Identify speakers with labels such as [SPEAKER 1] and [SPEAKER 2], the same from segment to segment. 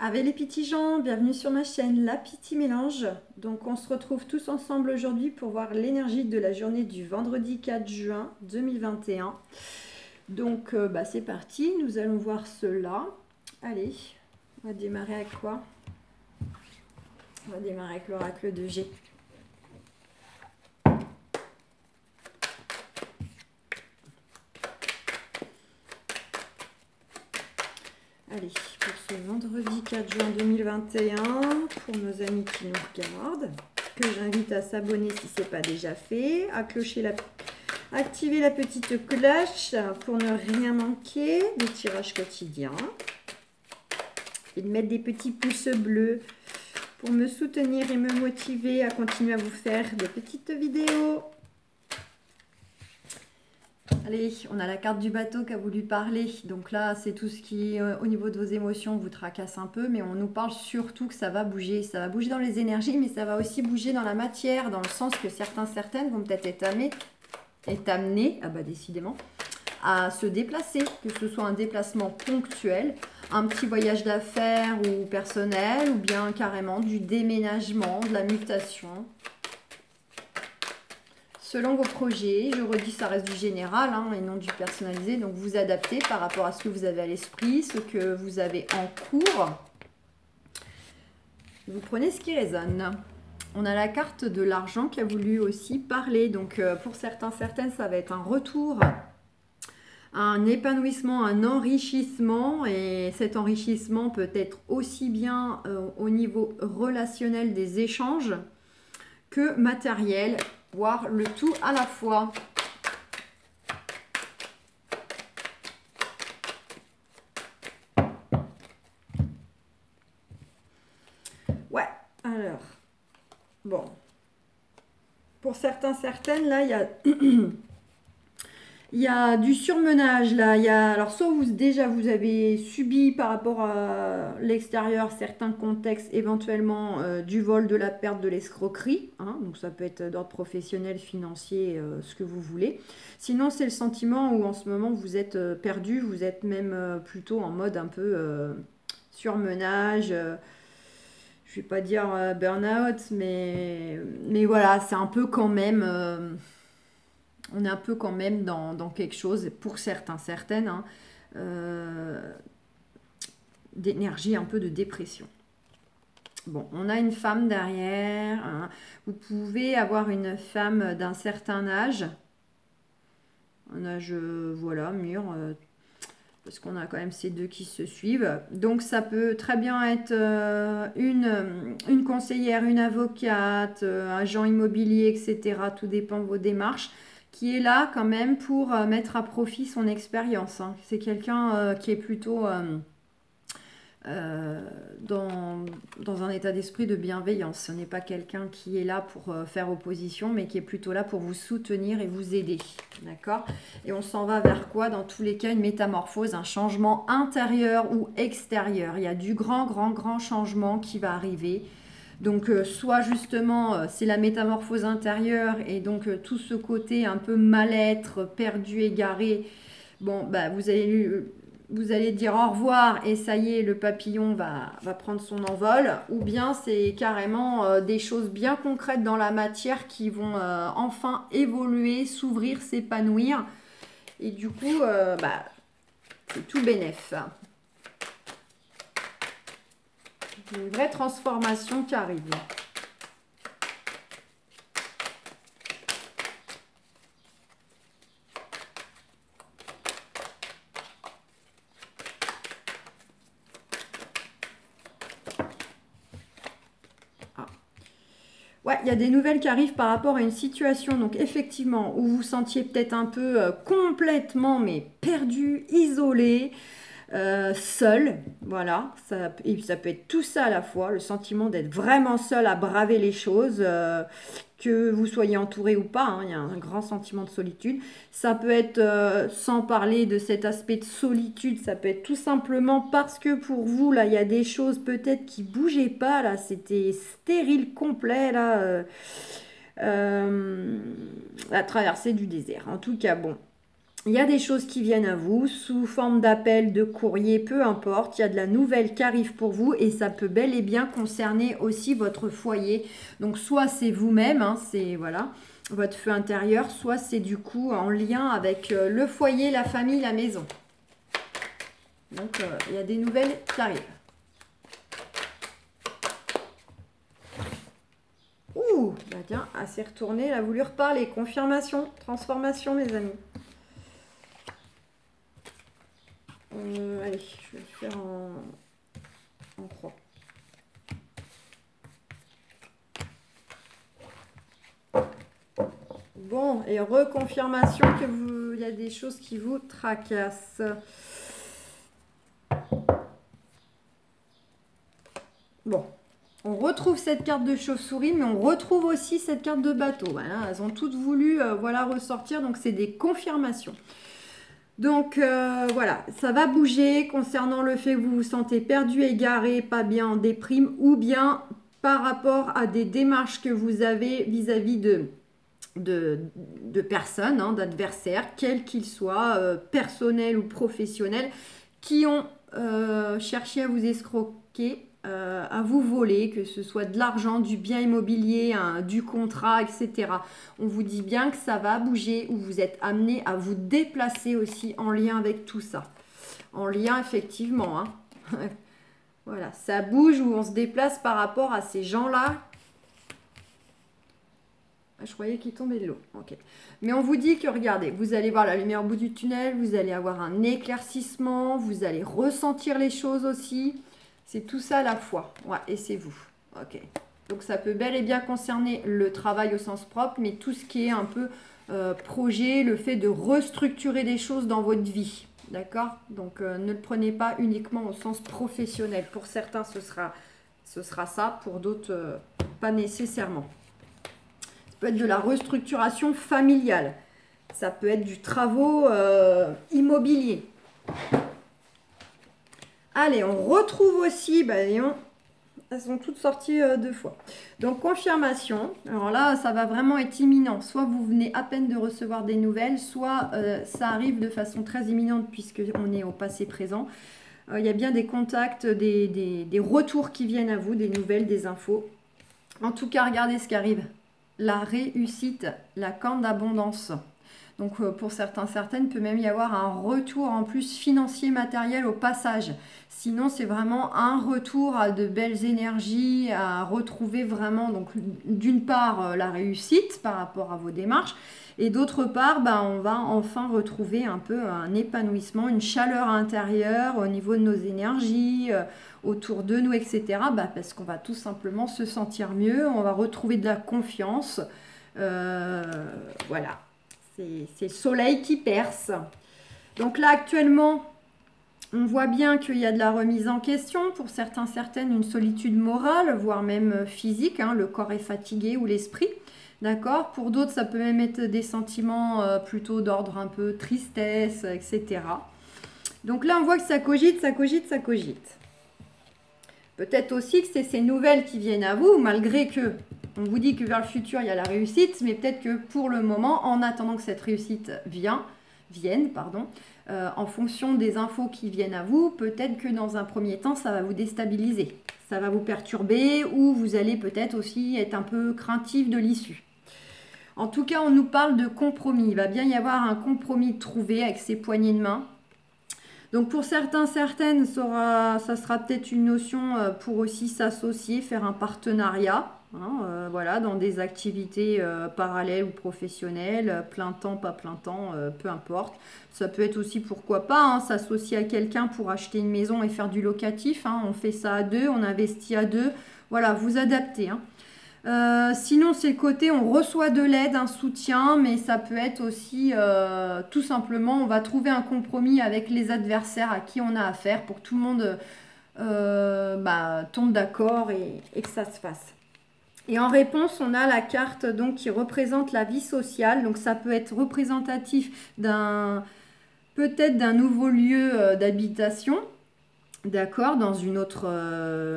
[SPEAKER 1] Avec les petits gens, bienvenue sur ma chaîne La Petite Mélange. Donc on se retrouve tous ensemble aujourd'hui pour voir l'énergie de la journée du vendredi 4 juin 2021. Donc c'est parti, nous allons voir cela. Allez, on va démarrer avec quoi? On va démarrer avec l'oracle de G. Allez, pour ce vendredi 4 juin 2021, pour nos amis qui nous regardent, que j'invite à s'abonner si ce n'est pas déjà fait, à activer la petite cloche pour ne rien manquer des tirages quotidiens et de mettre des petits pouces bleus pour me soutenir et me motiver à continuer à vous faire de petites vidéos. Allez, on a la carte du bateau qui a voulu parler. Donc là, c'est tout ce qui, au niveau de vos émotions, vous tracasse un peu. Mais on nous parle surtout que ça va bouger. Ça va bouger dans les énergies, mais ça va aussi bouger dans la matière. Dans le sens que certaines vont peut-être être amenées, ah bah décidément, à se déplacer. Que ce soit un déplacement ponctuel, un petit voyage d'affaires ou personnel, ou bien carrément du déménagement, de la mutation. Selon vos projets, je redis, ça reste du général et non du personnalisé. Donc, vous adaptez par rapport à ce que vous avez à l'esprit, ce que vous avez en cours. Vous prenez ce qui résonne. On a la carte de l'argent qui a voulu aussi parler. Donc, pour certaines, ça va être un retour, un épanouissement, un enrichissement. Et cet enrichissement peut être aussi bien au niveau relationnel des échanges que matériel. Voir le tout à la fois. Ouais, alors, bon. Pour certaines, là, il y a... Il y a du surmenage là, alors soit vous avez subi par rapport à l'extérieur certains contextes, éventuellement du vol, de la perte, de l'escroquerie, donc ça peut être d'ordre professionnel, financier, ce que vous voulez. Sinon c'est le sentiment où en ce moment vous êtes perdu, vous êtes même plutôt en mode un peu surmenage, je vais pas dire burn-out, mais voilà, c'est un peu quand même... on est un peu quand même dans quelque chose, pour certaines, d'énergie, un peu de dépression. Bon, on a une femme derrière. Vous pouvez avoir une femme d'un certain âge. Un âge, voilà, mûr. Parce qu'on a quand même ces deux qui se suivent. Donc, ça peut très bien être une conseillère, une avocate, agent immobilier, etc. Tout dépend de vos démarches, qui est là quand même pour mettre à profit son expérience. C'est quelqu'un qui est plutôt dans un état d'esprit de bienveillance. Ce n'est pas quelqu'un qui est là pour faire opposition, mais qui est plutôt là pour vous soutenir et vous aider. D'accord? Et on s'en va vers quoi? Dans tous les cas, une métamorphose, un changement intérieur ou extérieur. Il y a du grand changement qui va arriver. Donc, soit justement, c'est la métamorphose intérieure et donc tout ce côté un peu mal-être, perdu, égaré. Bon, bah, vous allez dire au revoir et ça y est, le papillon va prendre son envol. Ou bien c'est carrément des choses bien concrètes dans la matière qui vont enfin évoluer, s'ouvrir, s'épanouir. Et du coup, c'est tout bénef. Une vraie transformation qui arrive. Ouais, il y a des nouvelles qui arrivent par rapport à une situation, donc effectivement, où vous vous sentiez peut-être un peu complètement, mais perdu, isolé, seul, voilà, et ça peut être tout ça à la fois, le sentiment d'être vraiment seul à braver les choses, que vous soyez entouré ou pas, il y a un grand sentiment de solitude. Ça peut être, sans parler de cet aspect de solitude, ça peut être tout simplement parce que pour vous, là, il y a des choses peut-être qui bougeaient pas, là, c'était stérile complet, là, la traversée du désert. En tout cas, bon. Il y a des choses qui viennent à vous sous forme d'appel, de courrier, peu importe. Il y a de la nouvelle qui arrive pour vous et ça peut bel et bien concerner aussi votre foyer. Donc soit c'est vous-même, hein, c'est voilà, votre feu intérieur, soit c'est du coup en lien avec le foyer, la famille, la maison. Donc il y a des nouvelles qui arrivent. Ouh, bah tiens, assez retourné, elle a voulu reparler. Confirmation, transformation, mes amis. Allez, je vais le faire en croix. Bon, et reconfirmation que il y a des choses qui vous tracassent. Bon, on retrouve cette carte de chauve-souris, mais on retrouve aussi cette carte de bateau. Voilà, elles ont toutes voulu voilà, ressortir, donc c'est des confirmations. Donc voilà, ça va bouger concernant le fait que vous vous sentez perdu, égaré, pas bien, en déprime, ou bien par rapport à des démarches que vous avez vis-à-vis de personnes, hein, d'adversaires, quels qu'ils soient, personnels ou professionnels, qui ont cherché à vous escroquer, à vous voler, que ce soit de l'argent, du bien immobilier, du contrat, etc. On vous dit bien que ça va bouger ou vous êtes amené à vous déplacer aussi en lien avec tout ça. En lien, effectivement. Hein. Voilà, ça bouge ou on se déplace par rapport à ces gens-là. Je croyais qu'il tombait de l'eau. Ok. Mais on vous dit que, regardez, vous allez voir la lumière au bout du tunnel, vous allez avoir un éclaircissement, vous allez ressentir les choses aussi. C'est tout ça à la fois. Ouais, et c'est vous. Ok. Donc ça peut bel et bien concerner le travail au sens propre, mais tout ce qui est un peu projet, le fait de restructurer des choses dans votre vie. D'accord? Donc ne le prenez pas uniquement au sens professionnel. Pour certains, ce sera ça. Pour d'autres, pas nécessairement. Ça peut être de la restructuration familiale. Ça peut être du travaux immobilier. Allez, on retrouve aussi, bah, voyons, elles sont toutes sorties deux fois. Donc, confirmation. Alors là, ça va vraiment être imminent. Soit vous venez à peine de recevoir des nouvelles, soit ça arrive de façon très imminente puisqu'on est au passé présent. Il y a bien des contacts, des retours qui viennent à vous, des nouvelles, des infos. En tout cas, regardez ce qui arrive. La réussite, la corne d'abondance. Donc pour certains, certaines, peut même y avoir un retour en plus financier, matériel au passage. Sinon, c'est vraiment un retour à de belles énergies, à retrouver vraiment, donc d'une part, la réussite par rapport à vos démarches, et d'autre part, bah, on va enfin retrouver un peu un épanouissement, une chaleur intérieure au niveau de nos énergies, autour de nous, etc. Bah, parce qu'on va tout simplement se sentir mieux, on va retrouver de la confiance. Voilà. C'est le soleil qui perce. Donc là, actuellement, on voit bien qu'il y a de la remise en question. Pour certains, certaines, une solitude morale, voire même physique. Hein, le corps est fatigué ou l'esprit. D'accord? Pour d'autres, ça peut même être des sentiments plutôt d'ordre un peu tristesse, etc. Donc là, on voit que ça cogite, ça cogite, ça cogite. Peut-être aussi que c'est ces nouvelles qui viennent à vous, malgré que on vous dit que vers le futur, il y a la réussite, mais peut-être que pour le moment, en attendant que cette réussite vienne, en fonction des infos qui viennent à vous, peut-être que dans un premier temps, ça va vous déstabiliser. Ça va vous perturber ou vous allez peut-être aussi être un peu craintif de l'issue. En tout cas, on nous parle de compromis. Il va bien y avoir un compromis trouvé avec ces poignées de main. Donc pour certains, certaines, ça sera peut-être une notion pour aussi s'associer, faire un partenariat. Hein, voilà, dans des activités parallèles ou professionnelles, plein temps, pas plein temps, peu importe. Ça peut être aussi, pourquoi pas, hein, s'associer à quelqu'un pour acheter une maison et faire du locatif. Hein, on fait ça à deux, on investit à deux. Voilà, vous adaptez. Hein. Sinon, c'est le côté, on reçoit de l'aide, un soutien, mais ça peut être aussi, tout simplement, on va trouver un compromis avec les adversaires à qui on a affaire pour que tout le monde tombe d'accord et que ça se fasse. Et en réponse, on a la carte donc, qui représente la vie sociale. Donc ça peut être représentatif peut-être d'un nouveau lieu d'habitation. d'accord, dans une autre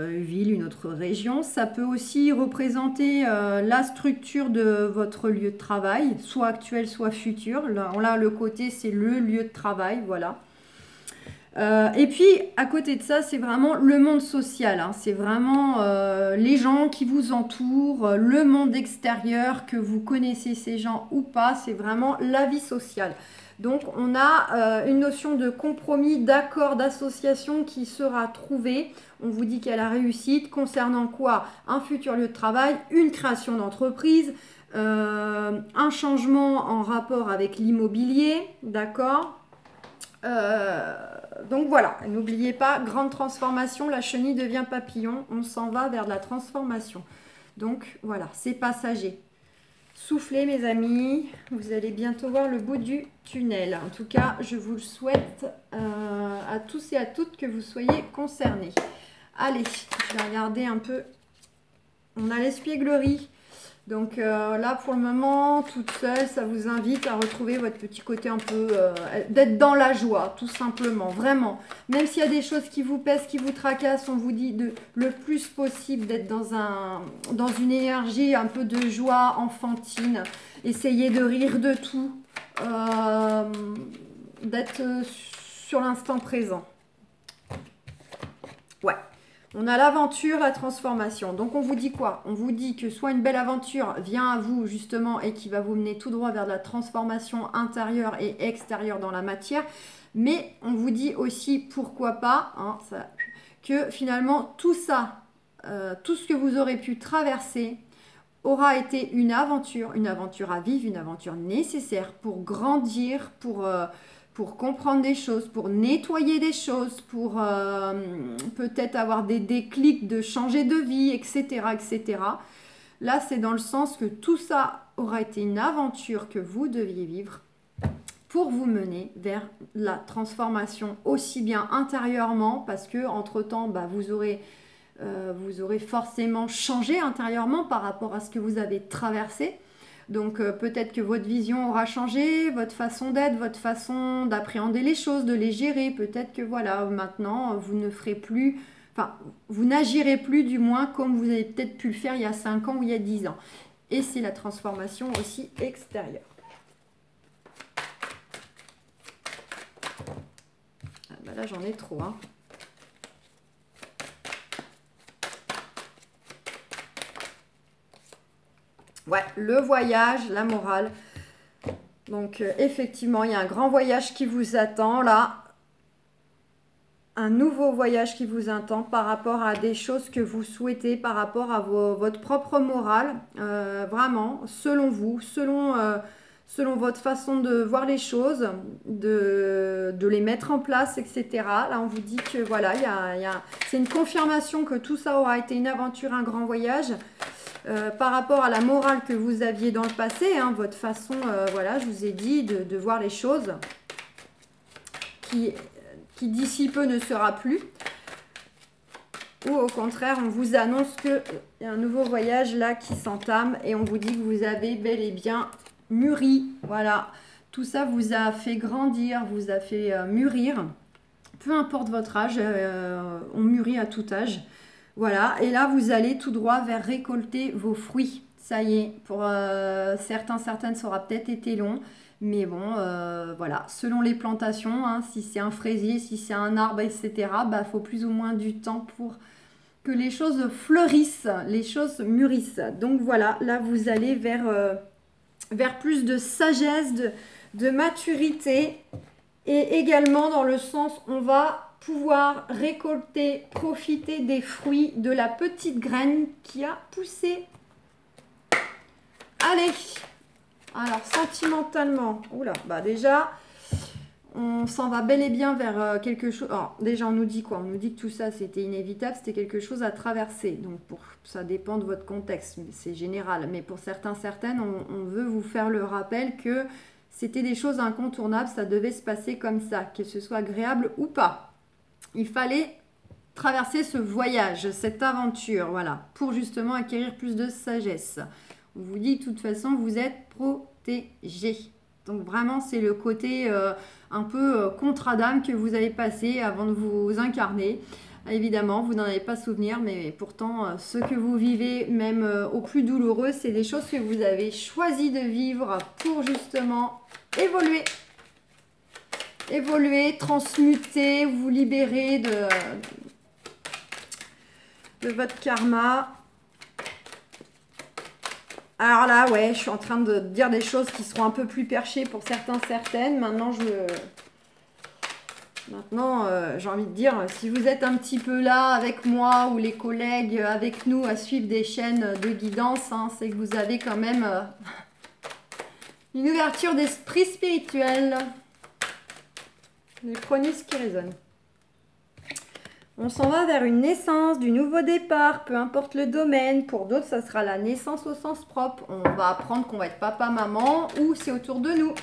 [SPEAKER 1] ville, une autre région. Ça peut aussi représenter la structure de votre lieu de travail, soit actuel, soit futur. Là, le côté, c'est le lieu de travail, voilà. Et puis, à côté de ça, c'est vraiment le monde social, hein. C'est vraiment les gens qui vous entourent, le monde extérieur, que vous connaissez ces gens ou pas. C'est vraiment la vie sociale. Donc, on a une notion de compromis, d'accord, d'association qui sera trouvée. On vous dit qu'il y a la réussite concernant quoi? Un futur lieu de travail, une création d'entreprise, un changement en rapport avec l'immobilier, d'accord? Donc voilà, n'oubliez pas, grande transformation, la chenille devient papillon, on s'en va vers de la transformation. Donc voilà, c'est passager. Soufflez mes amis, vous allez bientôt voir le bout du tunnel. En tout cas, je vous le souhaite à tous et à toutes que vous soyez concernés. Allez, je vais regarder un peu. On a l'espièglerie. Donc là, pour le moment, toute seule, ça vous invite à retrouver votre petit côté un peu... d'être dans la joie, tout simplement, vraiment. Même s'il y a des choses qui vous pèsent, qui vous tracassent, on vous dit le plus possible d'être dans une énergie un peu de joie enfantine. Essayez de rire de tout, d'être sur l'instant présent. Ouais. On a l'aventure, la transformation. Donc, on vous dit quoi? On vous dit que soit une belle aventure vient à vous, justement, et qui va vous mener tout droit vers de la transformation intérieure et extérieure dans la matière. Mais on vous dit aussi, pourquoi pas, hein, que finalement, tout ça, tout ce que vous aurez pu traverser aura été une aventure à vivre, une aventure nécessaire pour grandir, pour comprendre des choses, pour nettoyer des choses, pour peut-être avoir des déclics de changer de vie, etc., etc. Là, c'est dans le sens que tout ça aura été une aventure que vous deviez vivre pour vous mener vers la transformation aussi bien intérieurement, parce que entre-temps, bah, vous aurez forcément changé intérieurement par rapport à ce que vous avez traversé. Donc peut-être que votre vision aura changé, votre façon d'être, votre façon d'appréhender les choses, de les gérer. Peut-être que voilà, maintenant, vous ne ferez plus, enfin, vous n'agirez plus du moins comme vous avez peut-être pu le faire il y a 5 ans ou il y a 10 ans. Et c'est la transformation aussi extérieure. Ah, bah là, j'en ai trop, hein. Ouais, le voyage, la morale. Donc, effectivement, il y a un grand voyage qui vous attend, là. Un nouveau voyage qui vous attend par rapport à des choses que vous souhaitez, par rapport à votre propre morale. Vraiment, selon vous, selon votre façon de voir les choses, de les mettre en place, etc. Là, on vous dit que, voilà, c'est une confirmation que tout ça aura été une aventure, un grand voyage. Par rapport à la morale que vous aviez dans le passé, hein, votre façon, voilà, je vous ai dit, de voir les choses qui d'ici peu ne sera plus. Ou au contraire, on vous annonce qu'il y a un nouveau voyage là qui s'entame et on vous dit que vous avez bel et bien mûri. Voilà, tout ça vous a fait grandir, vous a fait mûrir. Peu importe votre âge, on mûrit à tout âge. Voilà, et là, vous allez tout droit vers récolter vos fruits. Ça y est, pour certaines, ça aura peut-être été long. Mais bon, voilà, selon les plantations, hein, si c'est un fraisier, si c'est un arbre, etc., bah, faut plus ou moins du temps pour que les choses fleurissent, les choses mûrissent. Donc voilà, là, vous allez vers plus de sagesse, de maturité. Et également dans le sens, on va pouvoir récolter, profiter des fruits de la petite graine qui a poussé. Allez, alors sentimentalement, oula, bah déjà, on s'en va bel et bien vers quelque chose. Alors déjà, on nous dit quoi? On nous dit que tout ça, c'était inévitable, c'était quelque chose à traverser. Donc ça dépend de votre contexte, c'est général. Mais pour certaines, on veut vous faire le rappel que c'était des choses incontournables, ça devait se passer comme ça, que ce soit agréable ou pas. Il fallait traverser ce voyage, cette aventure, voilà, pour justement acquérir plus de sagesse. On vous dit de toute façon, vous êtes protégés. Donc vraiment, c'est le côté un peu contrat d'âme que vous avez passé avant de vous incarner. Évidemment, vous n'en avez pas souvenir, mais pourtant, ce que vous vivez, même au plus douloureux, c'est des choses que vous avez choisi de vivre pour justement évoluer. Évoluer, transmuter, vous libérer de votre karma. Alors là, ouais, je suis en train de dire des choses qui seront un peu plus perchées pour certains, certaines. Maintenant, j'ai envie de dire, si vous êtes un petit peu là avec moi ou les collègues avec nous à suivre des chaînes de guidance, hein, c'est que vous avez quand même une ouverture d'esprit spirituel. Mais prenez ce qui résonne. On s'en va vers une naissance, du nouveau départ, peu importe le domaine. Pour d'autres, ça sera la naissance au sens propre. On va apprendre qu'on va être papa, maman ou c'est autour de nous.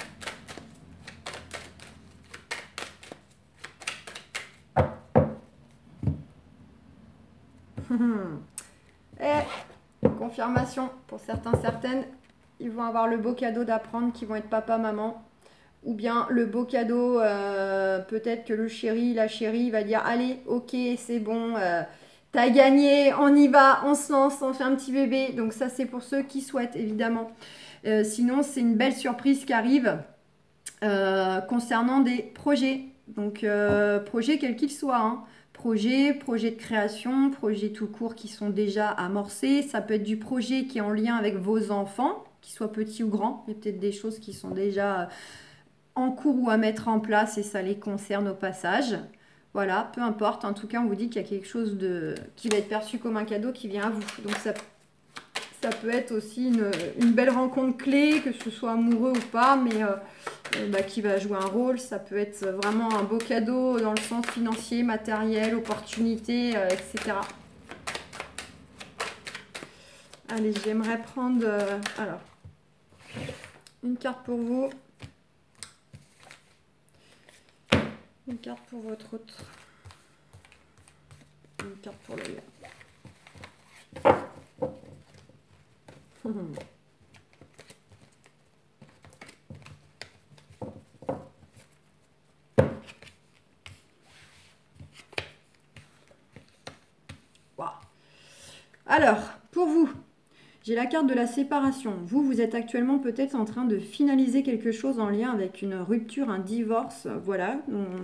[SPEAKER 1] Et confirmation pour certains, certaines, ils vont avoir le beau cadeau d'apprendre qu'ils vont être papa, maman. Ou bien le beau cadeau, peut-être que le chéri, la chérie va dire « Allez, ok, c'est bon, t'as gagné, on y va, on se lance, on fait un petit bébé. » Donc ça, c'est pour ceux qui souhaitent, évidemment. Sinon, c'est une belle surprise qui arrive concernant des projets. Donc, projets quels qu'ils soient, hein. Projets de création, projets tout court qui sont déjà amorcés. Ça peut être du projet qui est en lien avec vos enfants, qu'ils soient petits ou grands. Il y a peut-être des choses qui sont déjà en cours ou à mettre en place et ça les concerne au passage. Voilà, peu importe. En tout cas, on vous dit qu'il y a quelque chose qui va être perçu comme un cadeau qui vient à vous. Donc, ça peut être aussi une belle rencontre clé, que ce soit amoureux ou pas, mais qui va jouer un rôle. Ça peut être vraiment un beau cadeau dans le sens financier, matériel, opportunité, etc. Allez, j'aimerais prendre alors une carte pour vous. Une carte pour votre autre. Une carte pour le lien. Wow. Alors, pour vous, j'ai la carte de la séparation. Vous êtes actuellement peut-être en train de finaliser quelque chose en lien avec une rupture, un divorce. Voilà,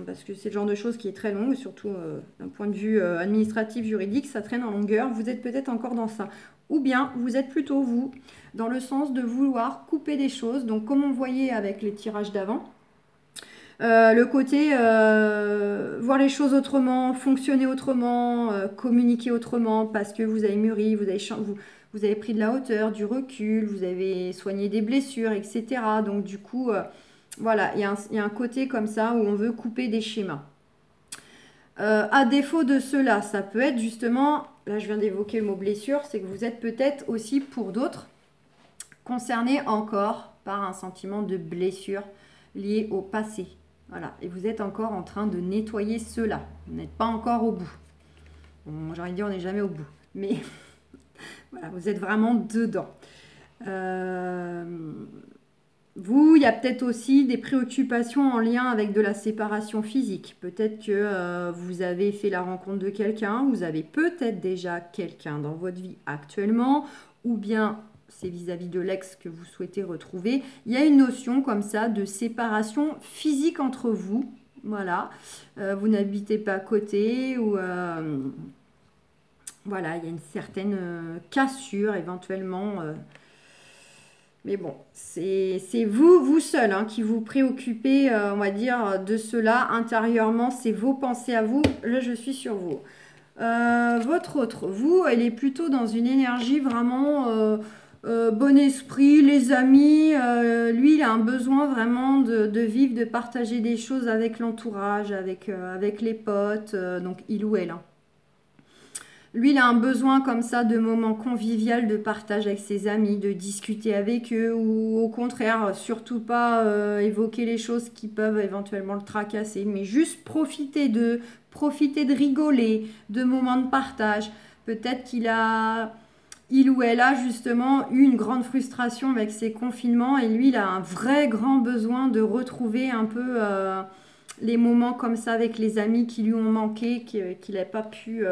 [SPEAKER 1] parce que c'est le genre de chose qui est très longue, surtout d'un point de vue administratif, juridique, ça traîne en longueur. Vous êtes peut-être encore dans ça. Ou bien, vous êtes plutôt, vous, dans le sens de vouloir couper des choses. Donc, comme on voyait avec les tirages d'avant, le côté voir les choses autrement, fonctionner autrement, communiquer autrement, parce que vous avez mûri, vous avez pris de la hauteur, du recul, vous avez soigné des blessures, etc. Donc du coup, voilà, il y a un côté comme ça où on veut couper des schémas. À défaut de cela, ça peut être justement, là je viens d'évoquer le mot blessure, c'est que vous êtes peut-être aussi pour d'autres concernés encore par un sentiment de blessure lié au passé. Voilà, et vous êtes encore en train de nettoyer cela. Vous n'êtes pas encore au bout. Bon, j'ai envie de dire, on n'est jamais au bout. Mais voilà, vous êtes vraiment dedans. Vous, il y a peut-être aussi des préoccupations en lien avec de la séparation physique. Peut-être que vous avez fait la rencontre de quelqu'un, vous avez peut-être déjà quelqu'un dans votre vie actuellement, ou bien c'est vis-à-vis de l'ex que vous souhaitez retrouver. Il y a une notion comme ça de séparation physique entre vous. Voilà, vous n'habitez pas à côté ou voilà, il y a une certaine cassure éventuellement. Mais bon, c'est vous seul hein, qui vous préoccupez, on va dire, de cela intérieurement. C'est vos pensées à vous. Là, je suis sur vous. Votre autre, vous, elle est plutôt dans une énergie vraiment bon esprit, les amis. Lui, il a un besoin vraiment de vivre, de partager des choses avec l'entourage, avec les potes, donc il ou elle. Hein. Lui, il a un besoin comme ça de moments conviviaux, de partage avec ses amis, de discuter avec eux ou au contraire, surtout pas évoquer les choses qui peuvent éventuellement le tracasser, mais juste profiter de rigoler, de moments de partage. Peut-être qu'il a il ou elle a justement eu une grande frustration avec ces confinements et lui, il a un vrai grand besoin de retrouver un peu les moments comme ça avec les amis qui lui ont manqué, qu'il n'a pas pu,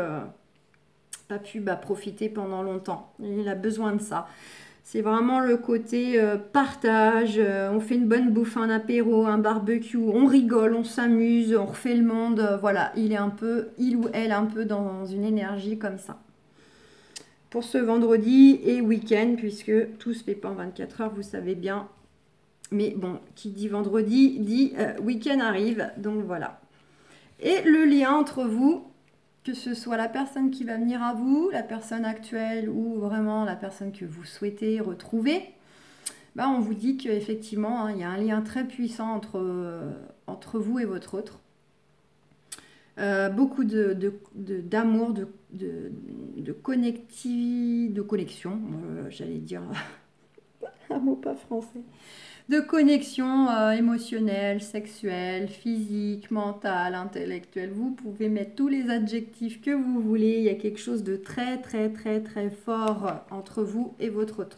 [SPEAKER 1] profiter pendant longtemps. Il a besoin de ça. C'est vraiment le côté partage, on fait une bonne bouffe, un apéro, un barbecue, on rigole, on s'amuse, on refait le monde. Voilà, il ou elle un peu dans une énergie comme ça. Pour ce vendredi et week-end, puisque tout se fait pas en 24 heures, vous savez bien. Mais bon, qui dit vendredi, dit week-end arrive, donc voilà. Et le lien entre vous, que ce soit la personne qui va venir à vous, la personne actuelle ou vraiment la personne que vous souhaitez retrouver, ben on vous dit qu'effectivement, hein, il y a un lien très puissant entre vous et votre autre. Beaucoup d'amour, de connexion, j'allais dire un mot pas français, de connexion émotionnelle, sexuelle, physique, mentale, intellectuelle. Vous pouvez mettre tous les adjectifs que vous voulez. Il y a quelque chose de très, très, très, très fort entre vous et votre autre.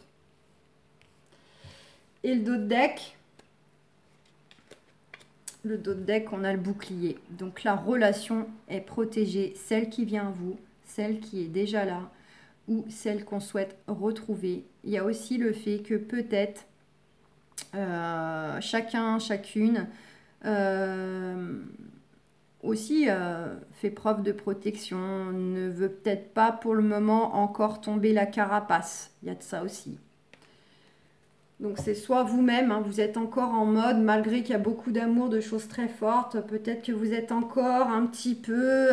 [SPEAKER 1] Et le dos de deck, on a le bouclier. Donc la relation est protégée, celle qui vient à vous, celle qui est déjà là ou celle qu'on souhaite retrouver. Il y a aussi le fait que peut-être chacune aussi fait preuve de protection, ne veut peut-être pas pour le moment encore tomber la carapace. Il y a de ça aussi. Donc c'est soit vous-même, hein, vous êtes encore en mode, malgré qu'il y a beaucoup d'amour, de choses très fortes, peut-être que vous êtes encore un petit peu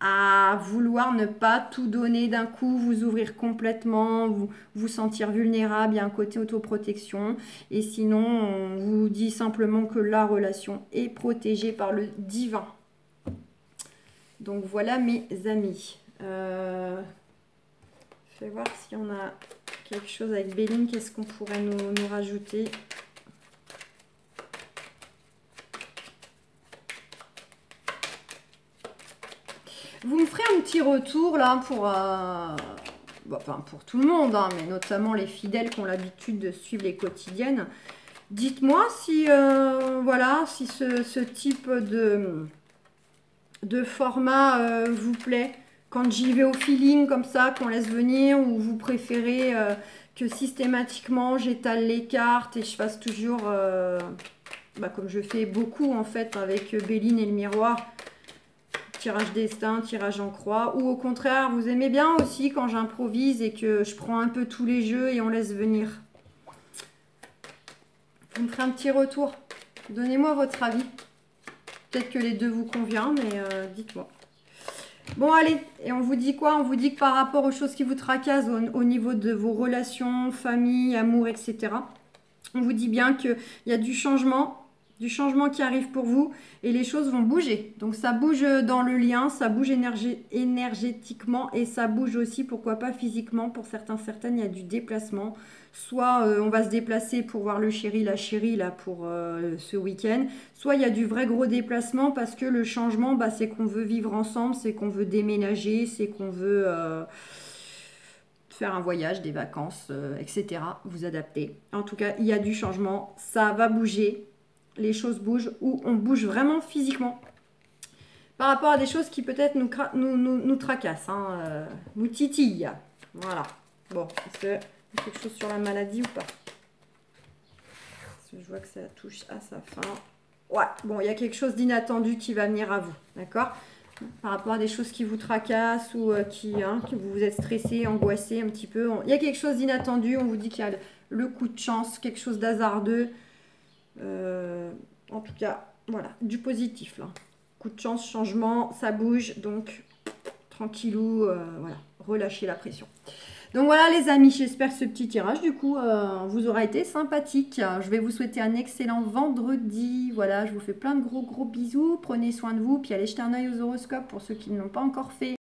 [SPEAKER 1] à vouloir ne pas tout donner d'un coup, vous ouvrir complètement, vous sentir vulnérable, il y a un côté autoprotection. Et sinon, on vous dit simplement que la relation est protégée par le divin. Donc voilà mes amis. Je vais voir si on a quelque chose avec Béline, qu'est-ce qu'on pourrait nous rajouter. Vous me ferez un petit retour là pour, pour tout le monde, hein, mais notamment les fidèles qui ont l'habitude de suivre les quotidiennes. Dites-moi si, si ce type de format vous plaît. Quand j'y vais au feeling comme ça, qu'on laisse venir, ou vous préférez que systématiquement j'étale les cartes et je fasse toujours, comme je fais beaucoup en fait avec Béline et le miroir, tirage destin, tirage en croix, ou au contraire, vous aimez bien aussi quand j'improvise et que je prends un peu tous les jeux et on laisse venir. Vous me ferez un petit retour. Donnez-moi votre avis. Peut-être que les deux vous conviennent, mais dites-moi. Bon, allez, et on vous dit quoi? On vous dit que par rapport aux choses qui vous tracassent au niveau de vos relations, famille, amour, etc., on vous dit bien qu'il y a du changement qui arrive pour vous et les choses vont bouger. Donc ça bouge dans le lien, ça bouge énergétiquement et ça bouge aussi, pourquoi pas physiquement. Pour certaines, il y a du déplacement. Soit on va se déplacer pour voir le chéri, la chérie là pour ce week-end. Soit il y a du vrai gros déplacement parce que le changement, c'est qu'on veut vivre ensemble, c'est qu'on veut déménager, c'est qu'on veut faire un voyage, des vacances, etc. Vous adapter. En tout cas, il y a du changement, ça va bouger. Les choses bougent ou on bouge vraiment physiquement par rapport à des choses qui peut-être nous tracassent, hein, nous titillent. Voilà. Bon, est-ce qu'il y a quelque chose sur la maladie ou pas? Parce que je vois que ça touche à sa fin. Ouais, bon, il y a quelque chose d'inattendu qui va venir à vous, d'accord? Par rapport à des choses qui vous tracassent ou que vous êtes stressé, angoissé un petit peu. Il y a quelque chose d'inattendu, on vous dit qu'il y a le coup de chance, quelque chose d'hasardeux. En tout cas, voilà, du positif là. Coup de chance, changement, ça bouge, donc tranquillou, voilà, relâchez la pression. Donc voilà les amis, j'espère que ce petit tirage du coup vous aura été sympathique. Je vais vous souhaiter un excellent vendredi. Voilà, je vous fais plein de gros bisous, prenez soin de vous, puis allez jeter un œil aux horoscopes pour ceux qui ne l'ont pas encore fait.